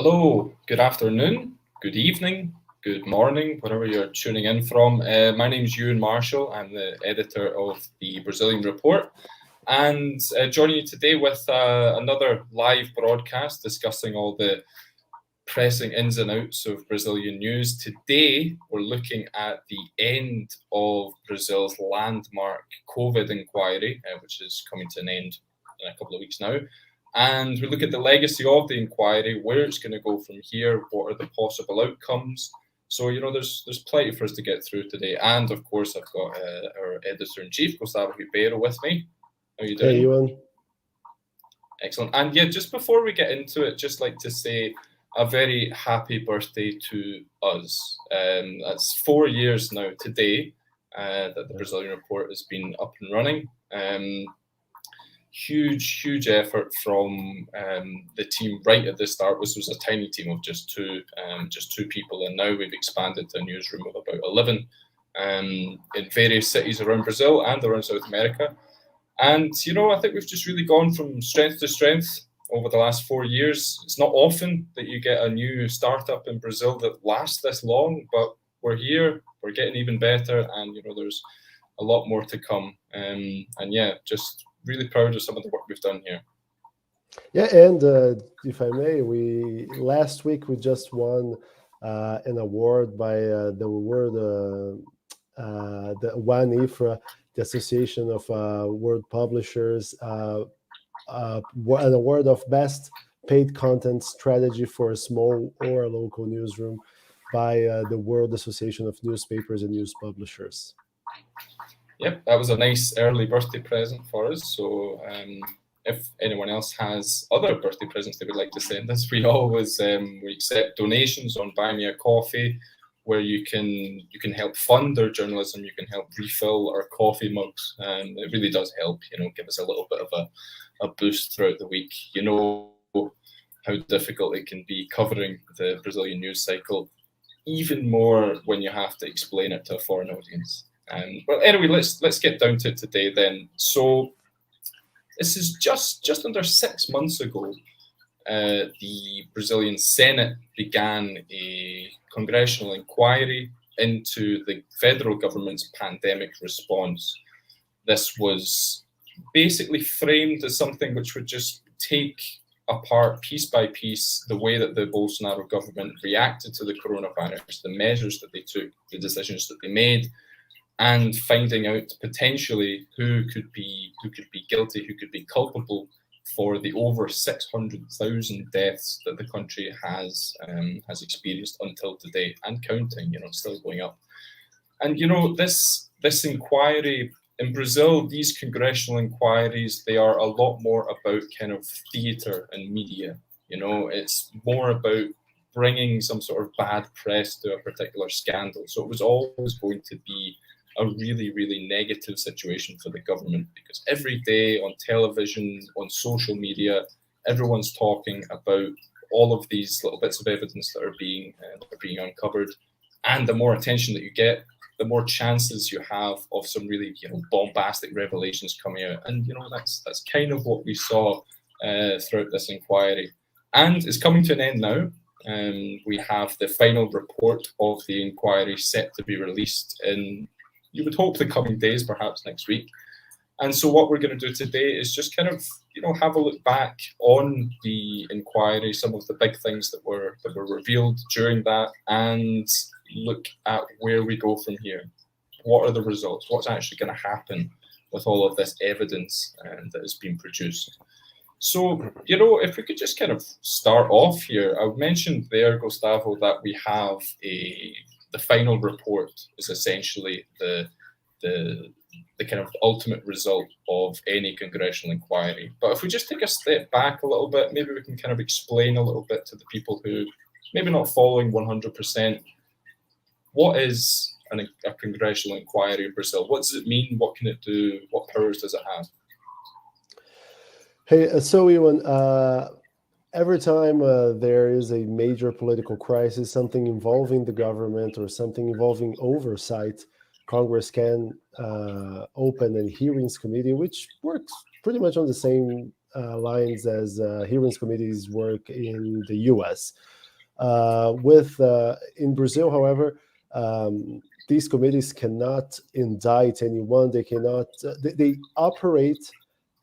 Hello, good afternoon, good evening, good morning, wherever you're tuning in from. My name is Euan Marshall. I'm the editor of the Brazilian Report, and joining you today with another live broadcast discussing all the pressing ins and outs of Brazilian news. Today, we're looking at the end of Brazil's landmark COVID inquiry, which is coming to an end in a couple of weeks now. And we look at the legacy of the inquiry, where it's going to go from here, what are the possible outcomes. So, there's plenty for us to get through today. And of course, I've got our editor-in-chief, Gustavo Ribeiro, with me. How are you doing? Hey, Euan. Excellent. And yeah, just before we get into it, just like to say a very happy birthday to us. That's 4 years now today that the Brazilian Report has been up and running. Huge effort from the team right at the start. This was a tiny team of just two people, and now we've expanded to a newsroom of about 11 in various cities around Brazil and around South America. And I think we've just really gone from strength to strength over the last 4 years. It's not often that you get a new startup in Brazil that lasts this long, but we're here, we're getting even better, and there's a lot more to come. And yeah, just really proud of some of the work we've done here. Yeah, and if I may, last week we just won an award by the WAN IFRA, the Association of World Publishers, an award of Best Paid Content Strategy for a Small or a Local Newsroom by the World Association of Newspapers and News Publishers. Yep, that was a nice early birthday present for us. So if anyone else has other birthday presents they would like to send us, we always we accept donations on Buy Me a Coffee, where you can help fund our journalism, you can help refill our coffee mugs, and it really does help, give us a little bit of a boost throughout the week. You know how difficult it can be covering the Brazilian news cycle, even more when you have to explain it to a foreign audience. Well, anyway, let's get down to it today then. So this is just under 6 months ago, the Brazilian Senate began a congressional inquiry into the federal government's pandemic response. This was basically framed as something which would just take apart piece by piece the way that the Bolsonaro government reacted to the coronavirus, the measures that they took, the decisions that they made, and finding out potentially who could be guilty, who could be culpable for the over 600,000 deaths that the country has experienced until today, and counting. Still going up. And this inquiry in Brazil, these congressional inquiries, they are a lot more about kind of theatre and media. It's more about bringing some sort of bad press to a particular scandal. So it was always going to be a really, really negative situation for the government, because every day on television, on social media, everyone's talking about all of these little bits of evidence that are being uncovered. And the more attention that you get, the more chances you have of some really bombastic revelations coming out. And that's kind of what we saw throughout this inquiry. And it's coming to an end now. We have the final report of the inquiry set to be released in, you would hope, the coming days, perhaps next week. And so what we're going to do today is just kind of, have a look back on the inquiry, some of the big things that were revealed during that, and look at where we go from here. What are the results? What's actually going to happen with all of this evidence that has been produced? So, if we could just kind of start off here, I mentioned there, Gustavo, that we have the final report is essentially the kind of ultimate result of any congressional inquiry. But if we just take a step back a little bit, maybe we can kind of explain a little bit to the people who maybe not following 100%, what is a congressional inquiry in Brazil? What does it mean? What can it do? What powers does it have? Hey, so Euan, every time there is a major political crisis, something involving the government or something involving oversight, Congress can open a hearings committee, which works pretty much on the same lines as hearings committees work in the U.S. In Brazil, however, these committees cannot indict anyone. They cannot. They operate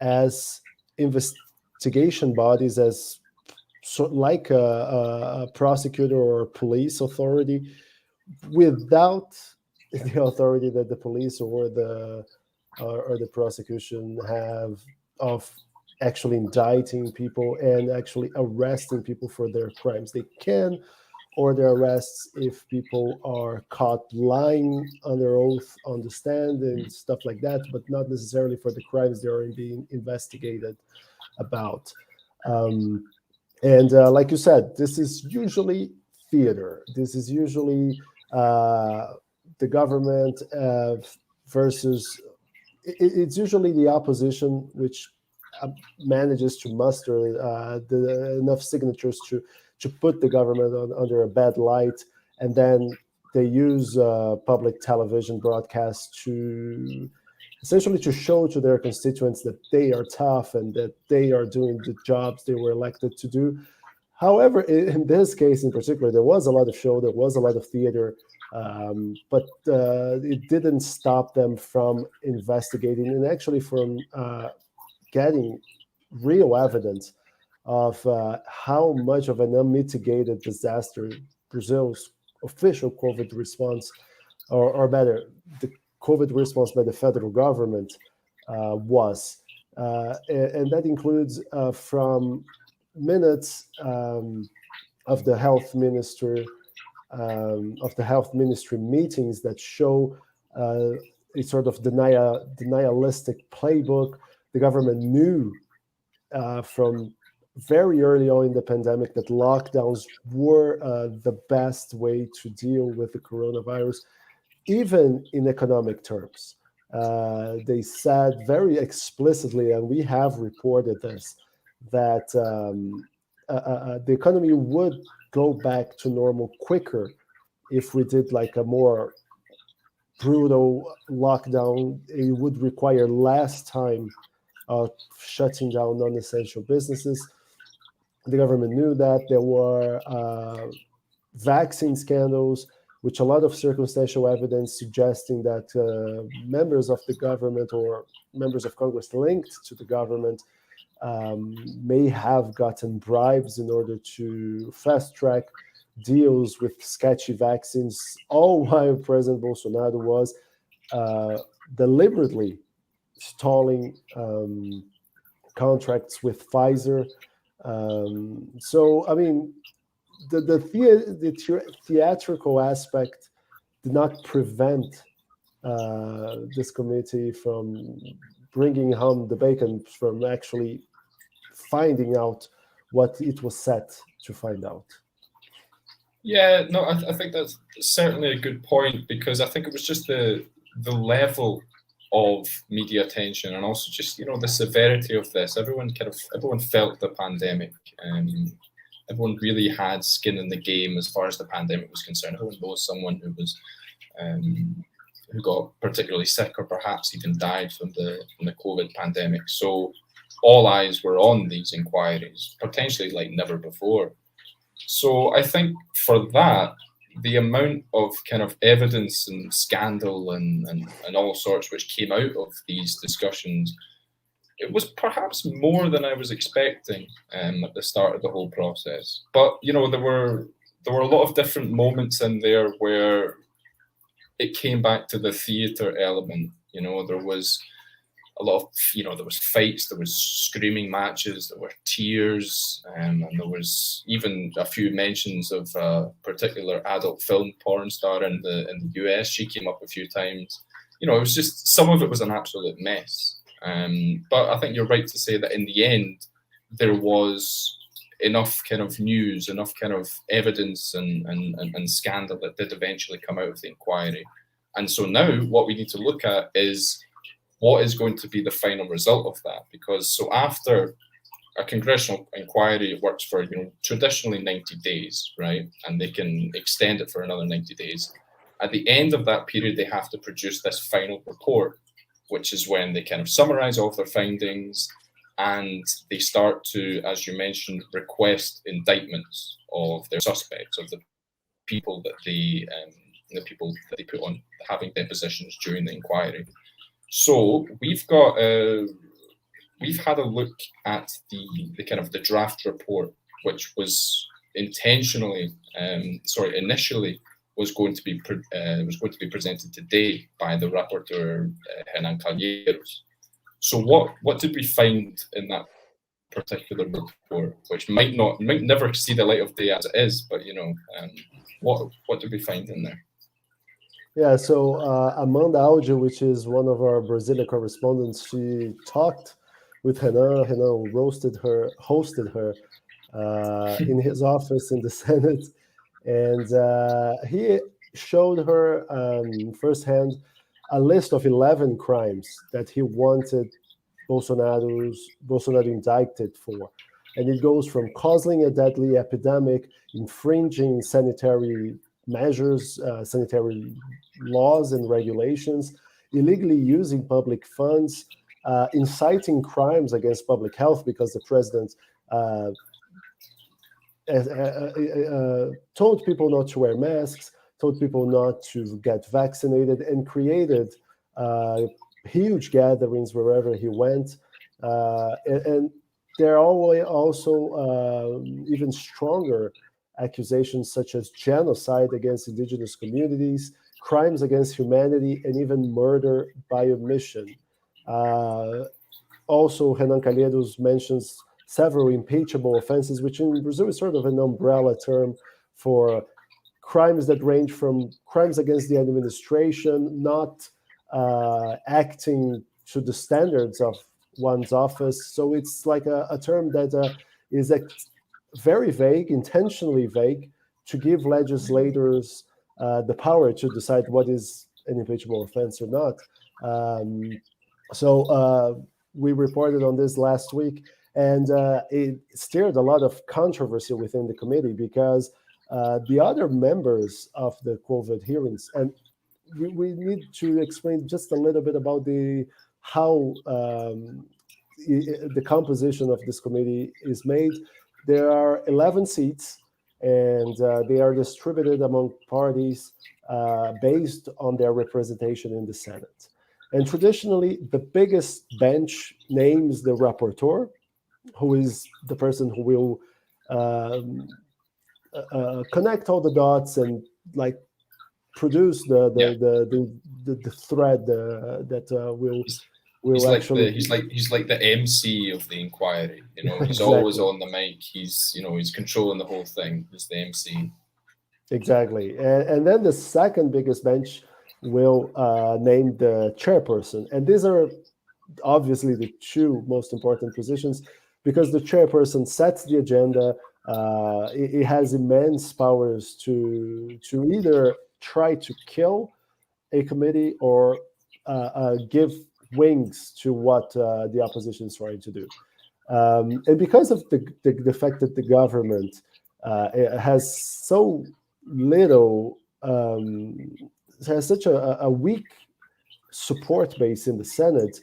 as investigation bodies, as like a prosecutor or a police authority, without the authority that the police or the prosecution have of actually indicting people and actually arresting people for their crimes. They can order arrests if people are caught lying under oath on the stand and stuff like that, but not necessarily for the crimes they are being investigated about. And like you said, this is usually theater. This is usually the government versus. It's usually the opposition which manages to muster enough signatures to put the government under a bad light, and then they use public television broadcasts to essentially to show to their constituents that they are tough and that they are doing the jobs they were elected to do. However, in this case in particular, there was a lot of show, there was a lot of theater, but it didn't stop them from investigating and actually from getting real evidence of how much of an unmitigated disaster Brazil's official COVID response, or better, the COVID response by the federal government was. And that includes from minutes of the health minister, of the health ministry meetings that show a sort of denialistic playbook. The government knew from very early on in the pandemic that lockdowns were the best way to deal with the coronavirus, even in economic terms. They said very explicitly, and we have reported this, that the economy would go back to normal quicker if we did like a more brutal lockdown. It would require less time of shutting down non-essential businesses. The government knew that there were vaccine scandals, which a lot of circumstantial evidence suggesting that members of the government or members of Congress linked to the government may have gotten bribes in order to fast-track deals with sketchy vaccines, all while President Bolsonaro was deliberately stalling contracts with Pfizer. So, I mean, the theatrical aspect did not prevent this committee from bringing home the bacon, from actually finding out what it was set to find out. Yeah, no, I think that's certainly a good point, because I think it was just the level of media attention, and also just, you know, the severity of this. Everyone felt the pandemic. Everyone really had skin in the game as far as the pandemic was concerned. Everyone knows someone who was who got particularly sick, or perhaps even died from the COVID pandemic. So all eyes were on these inquiries, potentially like never before. So I think for that, the amount of kind of evidence and scandal and all sorts which came out of these discussions, it was perhaps more than I was expecting at the start of the whole process. But, you know, there were a lot of different moments in there where it came back to the theatre element. You know, there was a lot of, you know, there was fights, there was screaming matches, there were tears, and there was even a few mentions of a particular adult film porn star in the US. She came up a few times. You know, it was just, some of it was an absolute mess. But I think you're right to say that in the end, there was enough kind of news, enough kind of evidence and scandal that did eventually come out of the inquiry. And so now what we need to look at is what is going to be the final result of that. Because so after a congressional inquiry, it works for, you know, traditionally 90 days, right? And they can extend it for another 90 days. At the end of that period, they have to produce this final report, which is when they kind of summarize all of their findings. and they start to, as you mentioned, request indictments of their suspects, of the people that they put on having depositions during the inquiry. So we've had a look at the kind of the draft report, which was initially was going to be presented today by the rapporteur Hernan Calleros. So what did we find in that particular report, which might never see the light of day as it is, but what did we find in there? Yeah, so Amanda Audio, which is one of our Brazilian correspondents, she talked with Renan. Renan hosted her in his office in the Senate, and he showed her firsthand a list of 11 crimes that he wanted Bolsonaro indicted for. And it goes from causing a deadly epidemic, infringing sanitary measures, sanitary laws and regulations, illegally using public funds, inciting crimes against public health because the president told people not to wear masks, told people not to get vaccinated, and created huge gatherings wherever he went. And there are also even stronger accusations such as genocide against indigenous communities, crimes against humanity, and even murder by omission. Also, Renan Calleros mentions several impeachable offenses, which in Brazil is sort of an umbrella term for crimes that range from crimes against the administration, not acting to the standards of one's office. So it's like a term that is very vague, intentionally vague, to give legislators the power to decide what is an impeachable offense or not. So we reported on this last week, and it stirred a lot of controversy within the committee because the other members of the COVID hearings, and we need to explain just a little bit about how the composition of this committee is made. There are 11 seats, and they are distributed among parties based on their representation in the Senate. And traditionally, the biggest bench names the rapporteur, who is the person who will connect all the dots and like produce the thread that will he's actually. He's like the MC of the inquiry. He's Exactly. always on the mic. He's controlling the whole thing. He's the MC. Exactly, and then the second biggest bench will name the chairperson, and these are obviously the two most important positions because the chairperson sets the agenda. It has immense powers to either try to kill a committee or give wings to what the opposition is trying to do. And because of the fact that the government has so little, has such a weak support base in the Senate,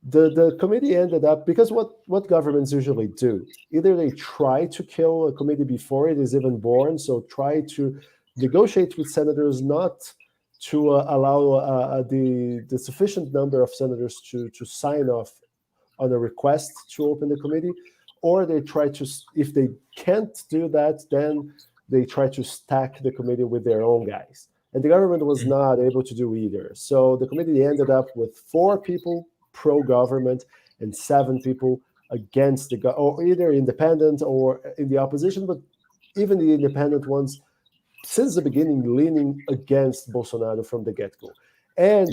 the committee ended up, because what governments usually do, either they try to kill a committee before it is even born, so try to negotiate with senators not to allow the sufficient number of senators to sign off on a request to open the committee, or they try to, if they can't do that, then they try to stack the committee with their own guys. And the government was not able to do either. So the committee ended up with 4 people pro-government and 7 people against or either independent or in the opposition, but even the independent ones, since the beginning, leaning against Bolsonaro from the get-go. And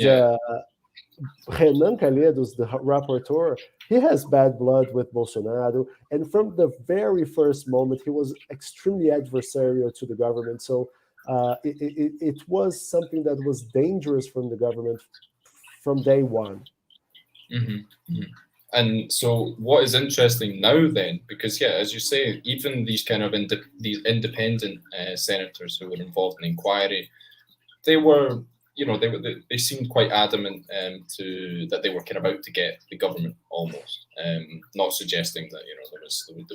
Renan Calleros, the rapporteur, he has bad blood with Bolsonaro, and from the very first moment, he was extremely adversarial to the government. So it was something that was dangerous from the government from day one. Mm-hmm. Mm-hmm. And so what is interesting now then, because as you say, even these kind of these independent senators who were involved in the inquiry, they seemed quite adamant that they were kind of out to get the government almost. Not suggesting that there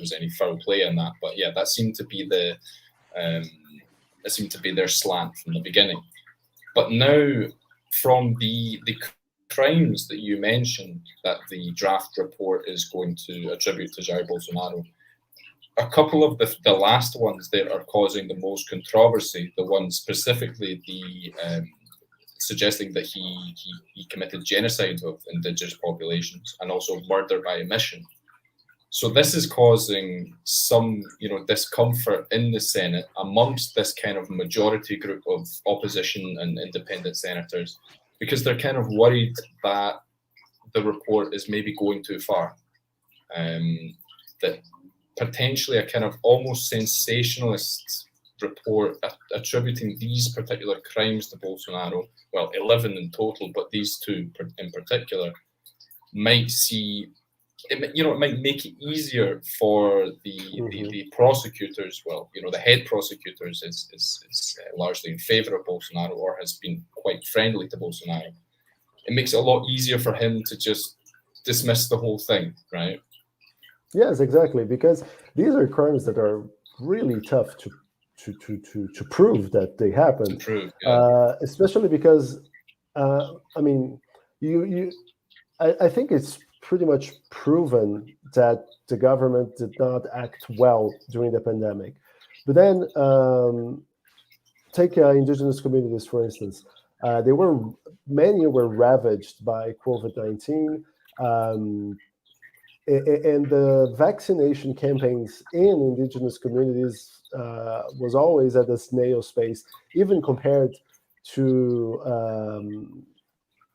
was any foul play in that, but yeah, that seemed to be their slant from the beginning. But now, from the crimes that you mentioned that the draft report is going to attribute to Jair Bolsonaro, a couple of the last ones there are causing the most controversy. The one specifically, suggesting that he committed genocide of indigenous populations and also murder by omission. So this is causing some, discomfort in the Senate amongst this kind of majority group of opposition and independent senators, because they're kind of worried that the report is maybe going too far. That potentially a kind of almost sensationalist report attributing these particular crimes to Bolsonaro, well, 11 in total, but these two in particular, might it might make it easier for the prosecutors. Well, the head prosecutors is largely in favor of Bolsonaro, or has been quite friendly to Bolsonaro. It makes it a lot easier for him to just dismiss the whole thing, right? Yes, exactly, because these are crimes that are really tough to prove that they happened. To prove, yeah. Especially because, I think it's pretty much proven that the government did not act well during the pandemic. But then, take indigenous communities, for instance. Many were ravaged by COVID-19. And the vaccination campaigns in indigenous communities was always at a snail's pace, even compared to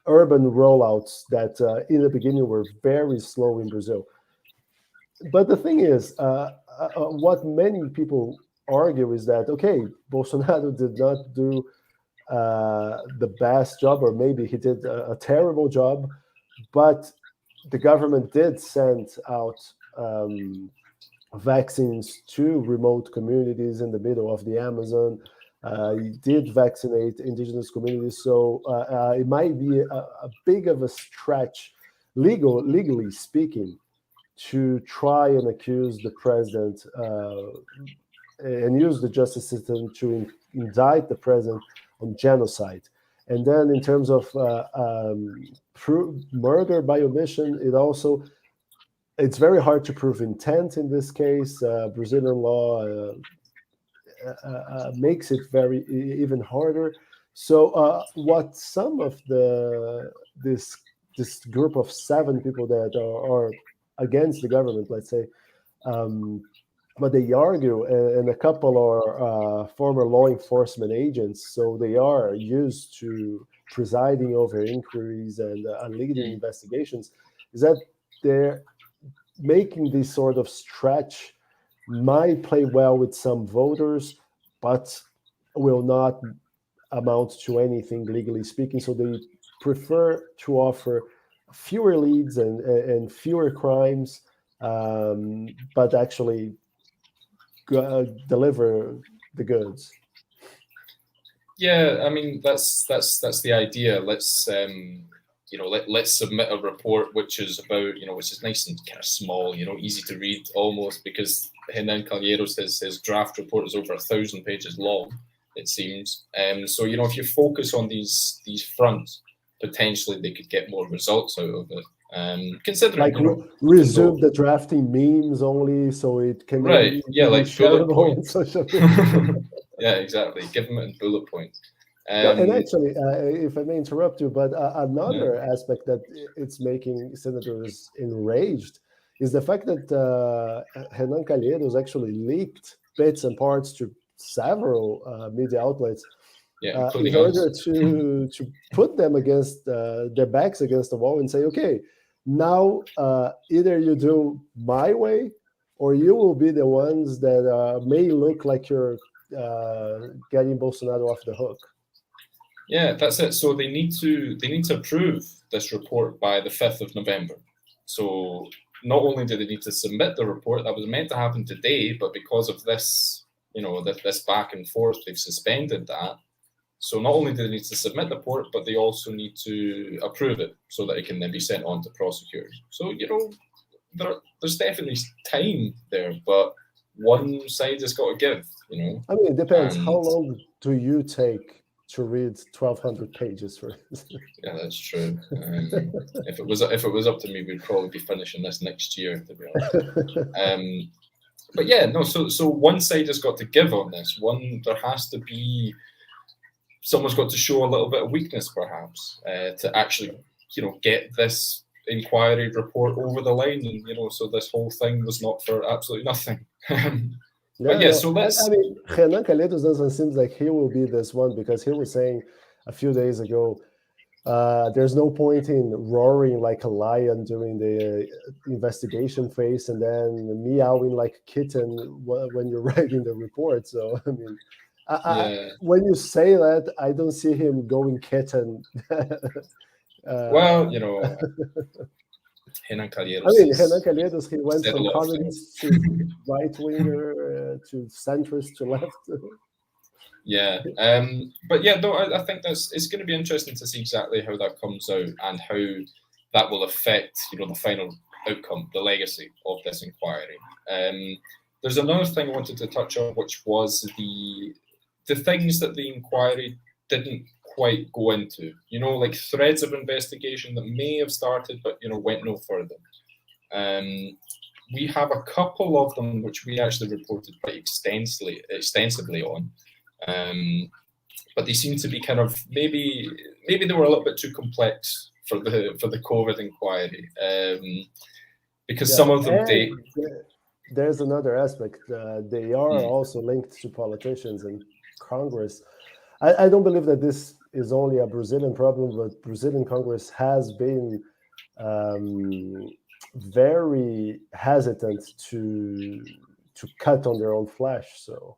urban rollouts that in the beginning were very slow in Brazil. But the thing is, what many people argue is that, okay, Bolsonaro did not do the best job, or maybe he did a terrible job, but the government did send out vaccines to remote communities in the middle of the Amazon. He did vaccinate indigenous communities, so it might be a big of a stretch, legally speaking, to try and accuse the president and use the justice system to indict the president on genocide. And then in terms of murder by omission, it's very hard to prove intent in this case. Brazilian law makes it even harder. So what some of this group of 7 people that are against the government, let's say, but they argue, and a couple are former law enforcement agents, so they are used to presiding over inquiries and leading investigations, is that they're making this sort of stretch might play well with some voters, but will not amount to anything legally speaking. So they prefer to offer fewer leads and fewer crimes, but actually deliver the goods. Yeah, I mean that's the idea. Let's let's submit a report which is about which is nice and kind of small, easy to read almost, because Hernan Calheiros his draft report is over 1,000 pages long, it seems. So if you focus on these fronts, potentially they could get more results out of it. Considering resume the drafting memes only, so it can be like bullet points. Social media. Yeah, exactly. Give them in bullet points. And actually, if I may interrupt you, but another aspect that it's making senators enraged is the fact that Hernan Calheiros actually leaked bits and parts to several media outlets. In order to put them against their backs against the wall and say, okay, now either you do my way, or you will be the ones that may look like you're getting Bolsonaro off the hook. Yeah, that's it. So they need to approve this report by the 5th of November. So not only do they need to submit the report that was meant to happen today, but because of this, this back and forth, they've suspended that. So not only do they need to submit the report, but they also need to approve it so that it can then be sent on to prosecutors. So, there's definitely time there, but one side has got to give, I mean, it depends. How long do you take to read 1,200 pages for this? Yeah, that's true. If it was up to me, we'd probably be finishing this next year, to be honest. But yeah, no. So one side has got to give on this. There has to be, someone's got to show a little bit of weakness, perhaps, to actually, get this inquiry report over the line, and so this whole thing was not for absolutely nothing. But yeah, so let's. I mean, Renan Calheiros doesn't seem like he will be this one, because he was saying a few days ago, there's no point in roaring like a lion during the investigation phase and then meowing like a kitten when you're writing the report. So, I mean, when you say that, I don't see him going kitten. Well, Renan Calheiros. I mean, Renan Calheiros, he went from communist to right-winger to centrist to left. Yeah, but yeah, no, I think it's going to be interesting to see exactly how that comes out and how that will affect, the final outcome, the legacy of this inquiry. There's another thing I wanted to touch on, which was the things that the inquiry didn't quite go into, like threads of investigation that may have started, but went no further. We have a couple of them which we actually reported quite extensively on. But they seem to be kind of maybe they were a little bit too complex for the COVID inquiry, because some of them there's another aspect. They are also linked to politicians and Congress. I don't believe that this is only a Brazilian problem, but Brazilian Congress has been very hesitant to cut on their own flesh. So.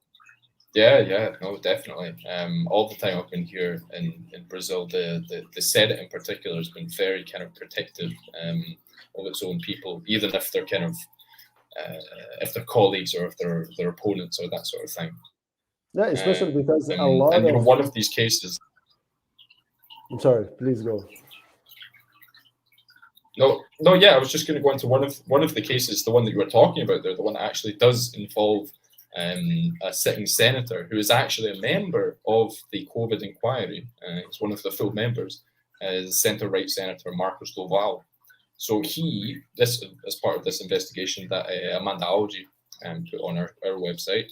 Yeah, no, definitely. All the time I've been here in Brazil, the Senate in particular has been very kind of protective of its own people, even if they're kind of if they're colleagues or if they're their opponents or that sort of thing. Yeah, especially because a lot of one of these cases. I'm sorry, please go. No, yeah, I was just going to go into one of the cases, the one that you were talking about there, the one that actually does involve a sitting senator who is actually a member of the COVID inquiry. He's one of the full members, is centre-right Senator Marcos Doval. So this as part of this investigation that Amanda Algi put on our website,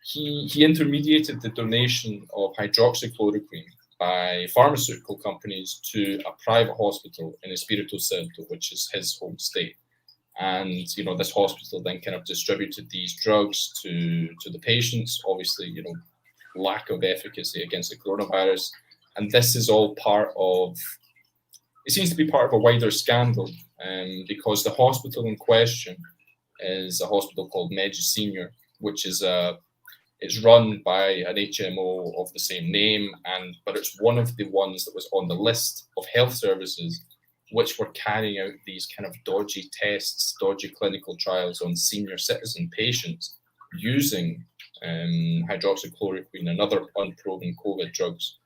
he intermediated the donation of hydroxychloroquine by pharmaceutical companies to a private hospital in Espírito Santo, which is his home state. And this hospital then kind of distributed these drugs to the patients. Obviously, lack of efficacy against the coronavirus, and this is all part of. It seems to be part of a wider scandal, because the hospital in question is a hospital called Medicina, which is it's run by an HMO of the same name, but it's one of the ones that was on the list of health services which were carrying out these kind of dodgy tests, dodgy clinical trials on senior citizen patients using hydroxychloroquine and other unproven COVID drugs.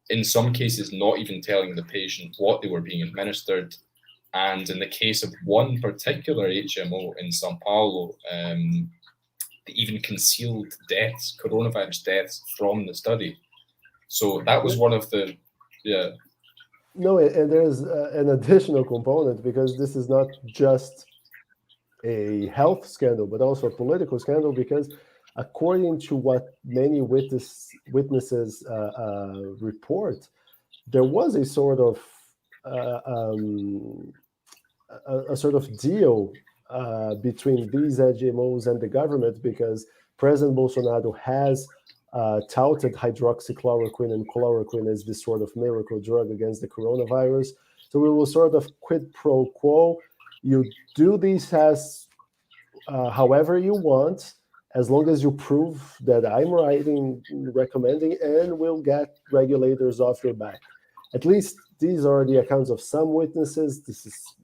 In some cases, not even telling the patient what they were being administered. And in the case of one particular HMO in Sao Paulo, they even concealed coronavirus deaths from the study. So that was one of the, yeah. No, and there's an additional component, because this is not just a health scandal, but also a political scandal, because according to what many witnesses report, there was a sort of deal between these HMOs and the government, because President Bolsonaro has touted hydroxychloroquine and chloroquine as this sort of miracle drug against the coronavirus. So we will sort of quid pro quo. You do these tests however you want, as long as you prove that I'm recommending, and we'll get regulators off your back. At least these are the accounts of some witnesses. This is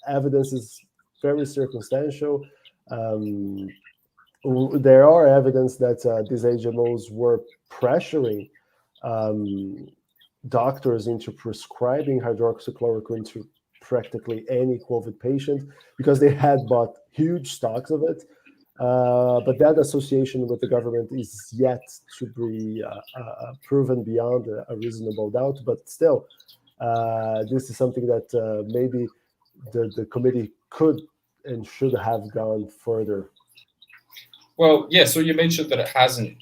evidence is very circumstantial. There are evidence that these HMOs were pressuring doctors into prescribing hydroxychloroquine to practically any COVID patient because they had bought huge stocks of it. But that association with the government is yet to be proven beyond a reasonable doubt. But still, this is something that maybe the committee could and should have gone further. Well, yeah. So you mentioned that it hasn't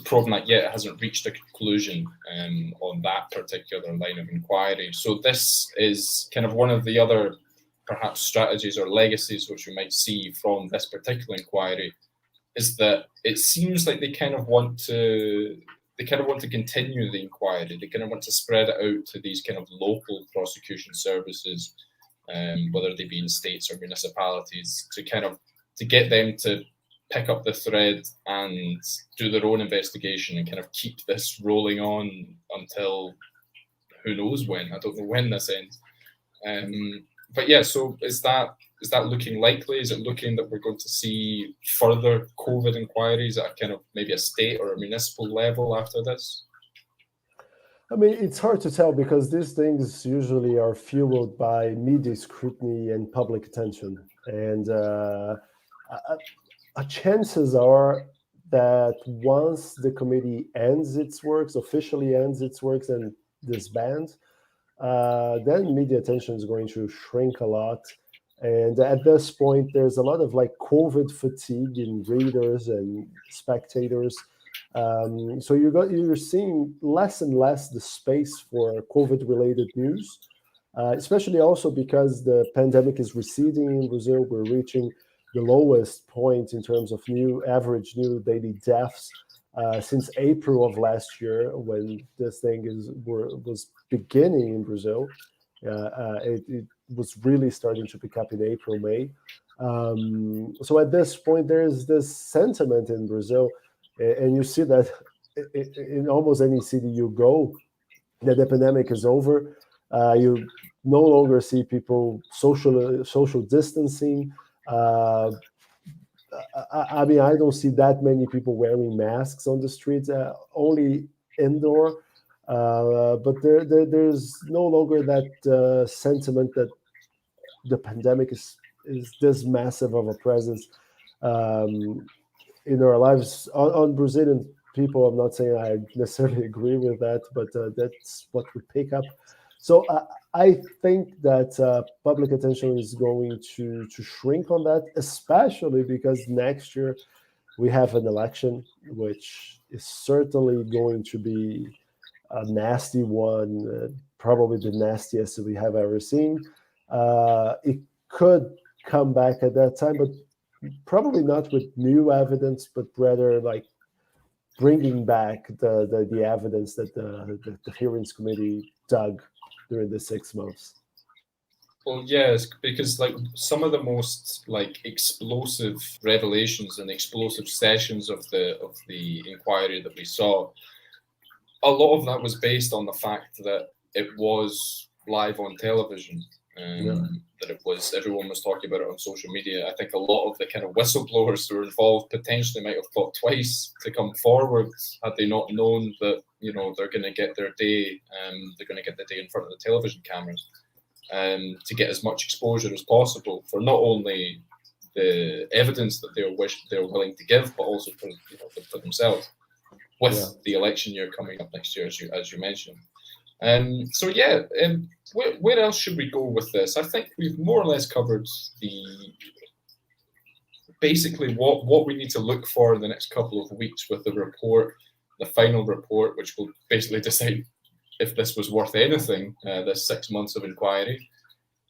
proven that yet. It hasn't reached a conclusion on that particular line of inquiry. So this is kind of one of the other perhaps strategies or legacies which we might see from this particular inquiry, is that it seems like they kind of want to continue the inquiry. They kind of want to spread it out to these kind of local prosecution services, whether they be in states or municipalities, to get them to pick up the thread and do their own investigation and kind of keep this rolling on until who knows when. I don't know when this ends. But yeah, so is that looking likely? Is it looking that we're going to see further COVID inquiries at kind of maybe a state or a municipal level after this? I mean, it's hard to tell because these things usually are fueled by media scrutiny and public attention. And chances are that once the committee officially ends its works and disbands, then media attention is going to shrink a lot. And at this point, there's a lot of like COVID fatigue in readers and spectators. So you're seeing less and less the space for COVID-related news, especially also because the pandemic is receding in Brazil. We're reaching the lowest point in terms of average new daily deaths since April of last year, when this thing was beginning in Brazil. It was really starting to pick up in April, May. So at this point, there is this sentiment in Brazil, and you see that in almost any city you go, that the pandemic is over. You no longer see people social distancing. I mean, I don't see that many people wearing masks on the streets, only indoor. But there's no longer that sentiment that the pandemic is this massive of a presence in our lives. On Brazilian people, I'm not saying I necessarily agree with that, but that's what we pick up. So I think that public attention is going to shrink on that, especially because next year we have an election, which is certainly going to be a nasty one, probably the nastiest we have ever seen. It could come back at that time, but probably not with new evidence, but rather like bringing back the evidence that the hearings committee dug during the 6 months. Well, yes, because like some of the most like explosive revelations and explosive sessions of the inquiry that we saw, a lot of that was based on the fact that it was live on television. That everyone was talking about it on social media. I think a lot of the kind of whistleblowers who were involved potentially might have thought twice to come forward had they not known that they're going to get their day. They're going to get the day in front of the television cameras, to get as much exposure as possible for not only the evidence that they're willing to give, but also for themselves with the election year coming up next year, as you mentioned. So yeah, where else should we go with this? I think we've more or less covered basically what we need to look for in the next couple of weeks with the report, the final report, which will basically decide if this was worth anything, this 6 months of inquiry.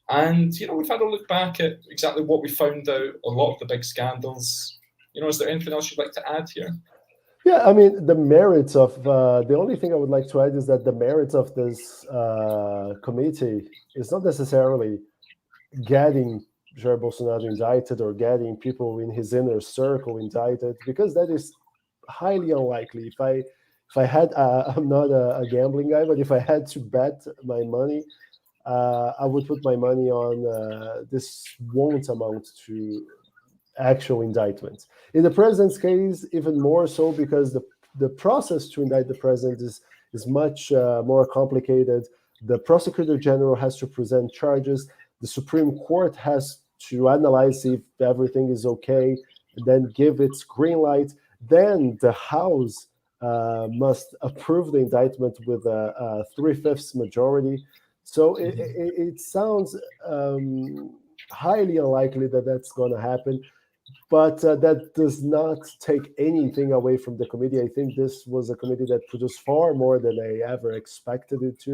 And we've had a look back at exactly what we found out, a lot of the big scandals. Is there anything else you'd like to add here? Yeah, I mean, the merits of the only thing I would like to add is that the merits of this committee is not necessarily getting Jair Bolsonaro indicted or getting people in his inner circle indicted, because that is highly unlikely. If I had, I'm not a gambling guy, but if I had to bet my money, I would put my money on this won't amount to actual indictments. In the president's case, even more so, because the process to indict the president is is much more complicated. The prosecutor general has to present charges. The Supreme Court has to analyze if everything is okay, and then give its green light. Then the House must approve the indictment with a 3/5 majority. So it sounds highly unlikely that that's going to happen. But that does not take anything away from the committee. I think this was a committee that produced far more than I ever expected it to.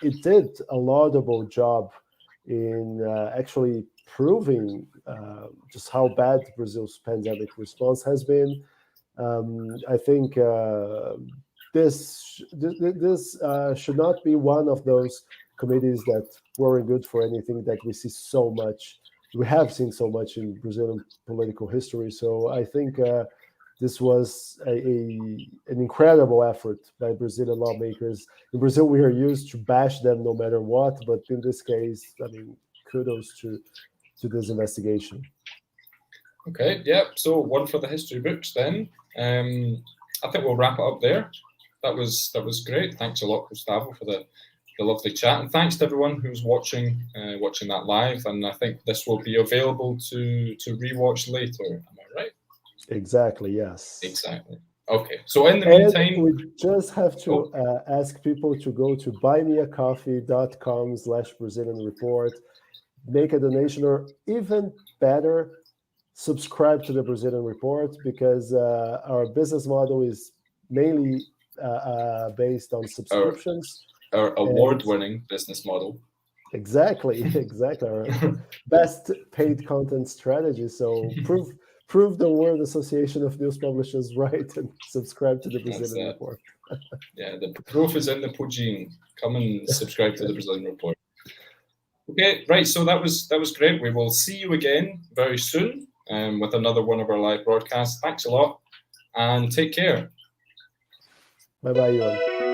It did a laudable job in actually proving just how bad Brazil's pandemic response has been. I think this should not be one of those committees that weren't good for anything that we see so much. We have seen so much in Brazilian political history. So I think this was an incredible effort by Brazilian lawmakers. In Brazil, we are used to bash them no matter what, but in this case, I mean, kudos to this investigation. Okay, yeah. So one for the history books then. I think we'll wrap it up there. That was great. Thanks a lot, Gustavo, for the lovely chat, and thanks to everyone who's watching that live. And I think this will be available to rewatch later. Am I right? Exactly. Yes. Exactly. Okay. So in the meantime, we just have to ask people to go to buymeacoffee.com/Brazilian.report, make a donation, or even better, subscribe to the Brazilian Report, because our business model is mainly based on subscriptions. Our award-winning business model. Exactly. Our best paid content strategy. So prove the World Association of News Publishers right and subscribe to the Brazilian Report. Yeah, the proof is in the pudding. Come and subscribe to the Brazilian Report. Okay, right. So that was great. We will see you again very soon with another one of our live broadcasts. Thanks a lot, and take care. Bye-bye, Euan.